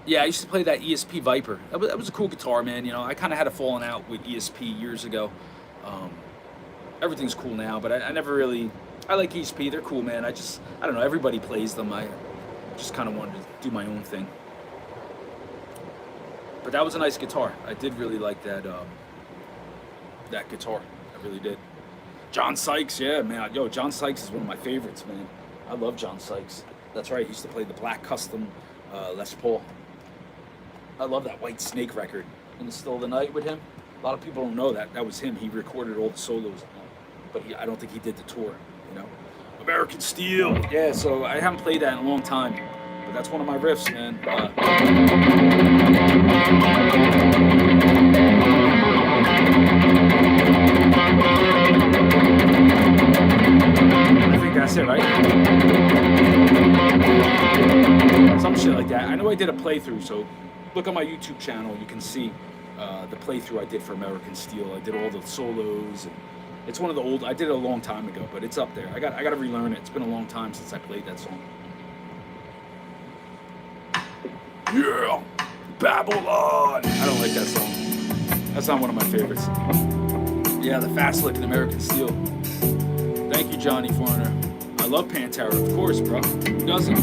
Yeah, I used to play that ESP Viper. That was a cool guitar, man. You know, I kind of had a falling out with ESP years ago. Everything's cool now, but I never really. I like ESP. They're cool, man. I don't know. Everybody plays them. I just kind of wanted to do my own thing. But that was a nice guitar. I did really like that that guitar. I really did. John Sykes, yeah, man. Yo, John Sykes is one of my favorites, man. I love John Sykes. That's right. He used to play the Black Custom Les Paul. I love that White Snake record. In the Still of the Night with him. A lot of people don't know that. That was him. He recorded all the solos. But I don't think he did the tour, you know. American Steel. Yeah, so I haven't played that in a long time. But that's one of my riffs, man. I think that's it, right? Some shit like that. I know I did a playthrough, so look on my YouTube channel. You can see the playthrough I did for American Steel. I did all the solos, and it's one of the old. I did it a long time ago, but it's up there. I got to relearn it. It's been a long time since I played that song. Yeah, Babylon. I don't like that song. That's not one of my favorites. Yeah, the fast lick in American Steel. Thank you, Johnny Foreigner. I love Pantera, of course, bro. Who doesn't?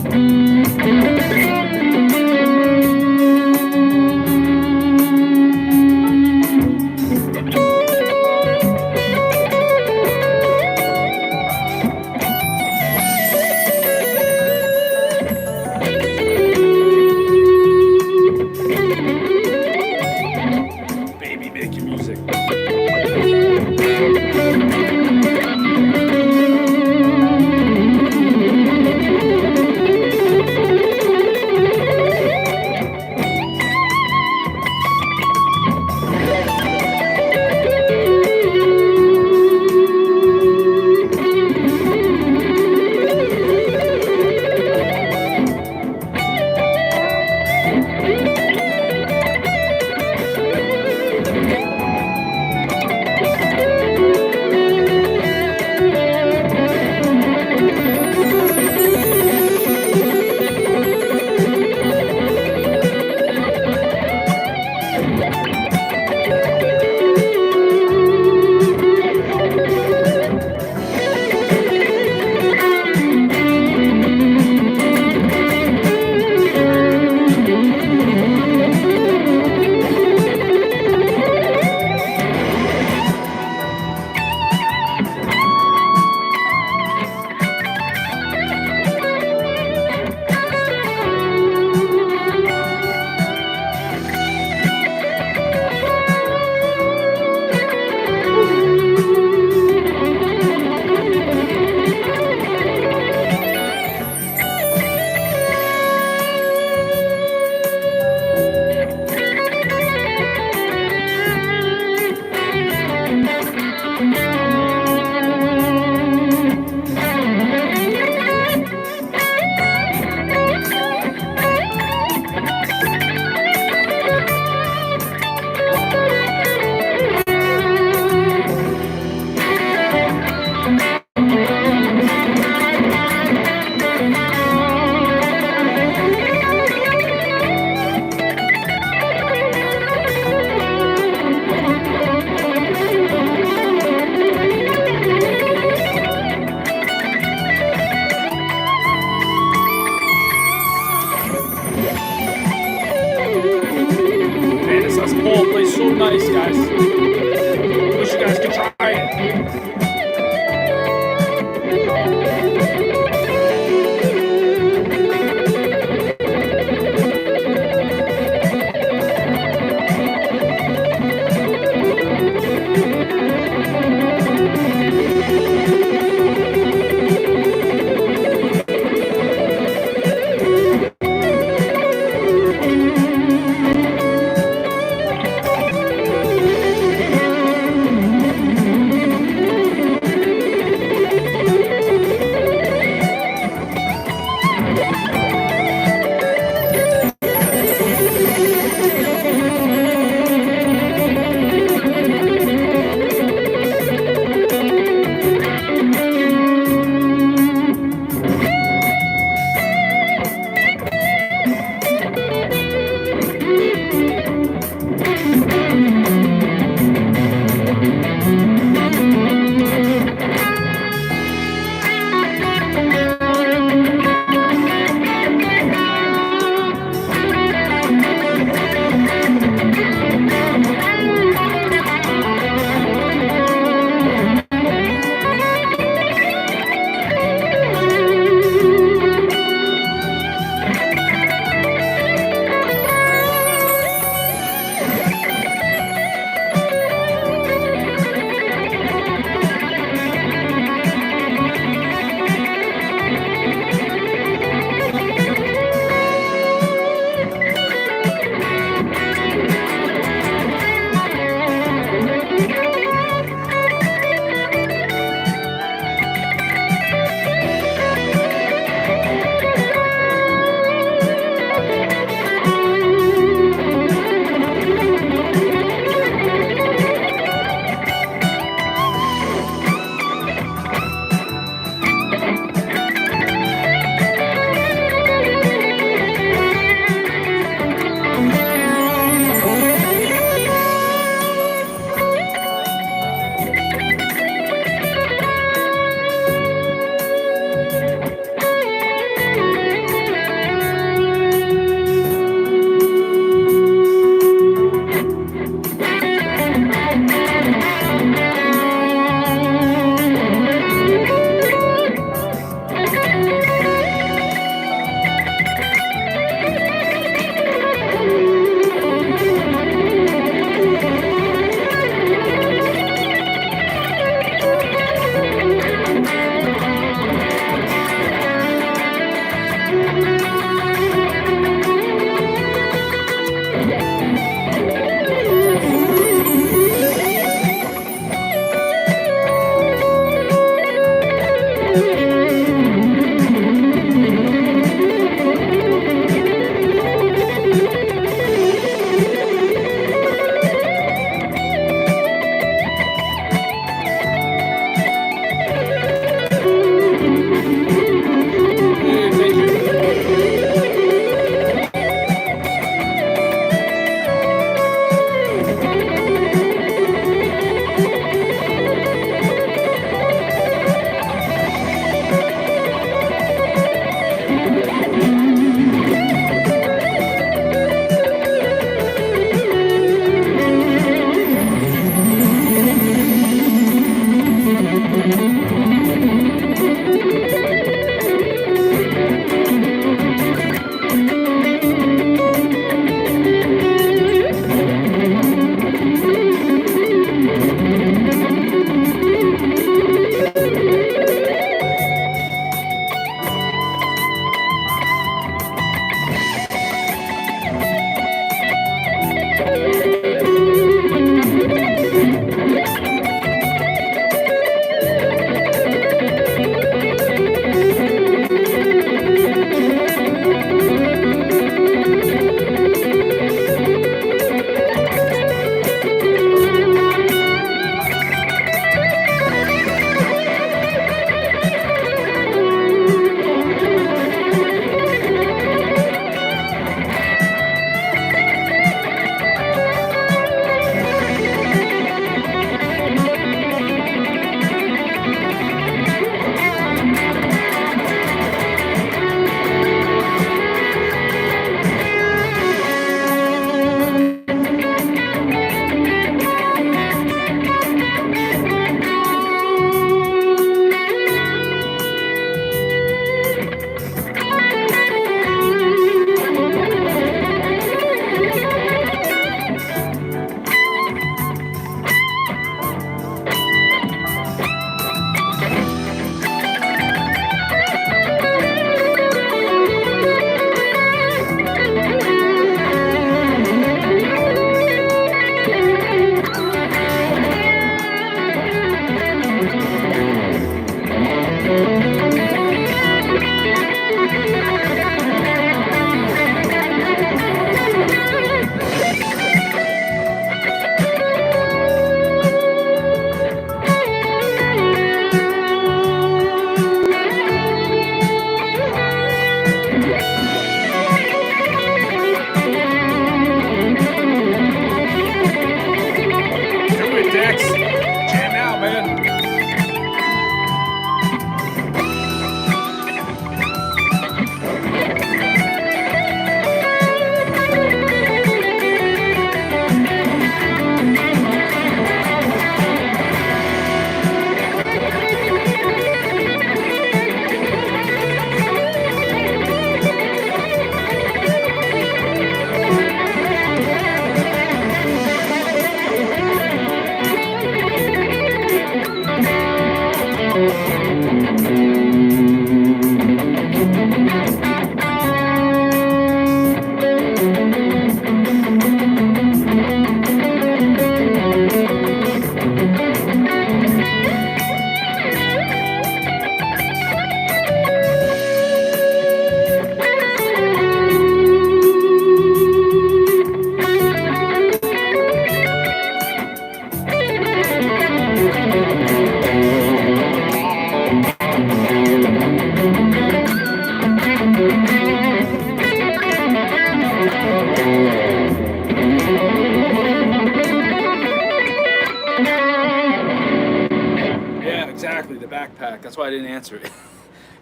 backpack. That's why I didn't answer it.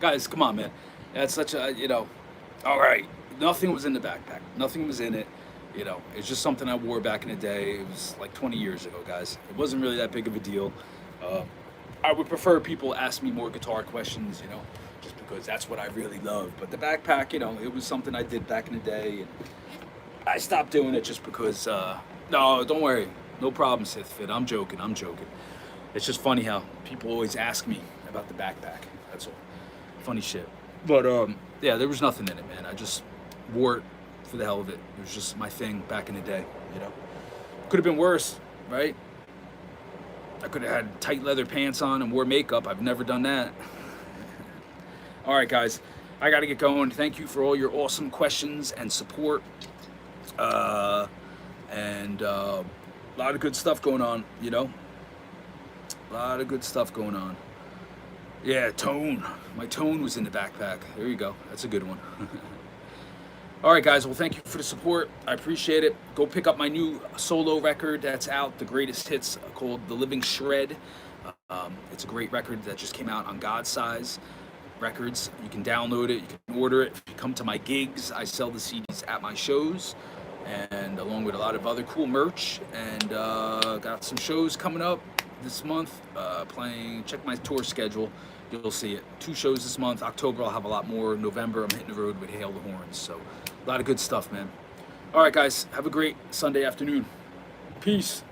Guys, come on, man. That's such a, all right. Nothing was in the backpack. Nothing was in it. It's just something I wore back in the day. It was like 20 years ago, guys. It wasn't really that big of a deal. I would prefer people ask me more guitar questions, just because that's what I really love. But the backpack, it was something I did back in the day. And I stopped doing it just because, no, don't worry. No problem, Sith Fit. I'm joking. It's just funny how people always ask me about the backpack. That's all. Funny shit. But, yeah, there was nothing in it, man. I just wore it for the hell of it. It was just my thing back in the day, Could have been worse, right? I could have had tight leather pants on and wore makeup. I've never done that. All right, guys. I got to get going. Thank you for all your awesome questions and support. And a lot of good stuff going on, A lot of good stuff going on. Yeah, tone. My tone was in the backpack. There you go. That's a good one. All right, guys. Well, thank you for the support. I appreciate it. Go pick up my new solo record that's out, The Greatest Hits, called The Living Shred. It's a great record that just came out on God Size Records. You can download it. You can order it. If you come to my gigs, I sell the CDs at my shows, and along with a lot of other cool merch. And got some shows coming up this month. Check my tour schedule. You'll see it. 2 shows this month. October, I'll have a lot more. November, I'm hitting the road with Hail the Horns. So, a lot of good stuff, man. All right, guys. Have a great Sunday afternoon. Peace.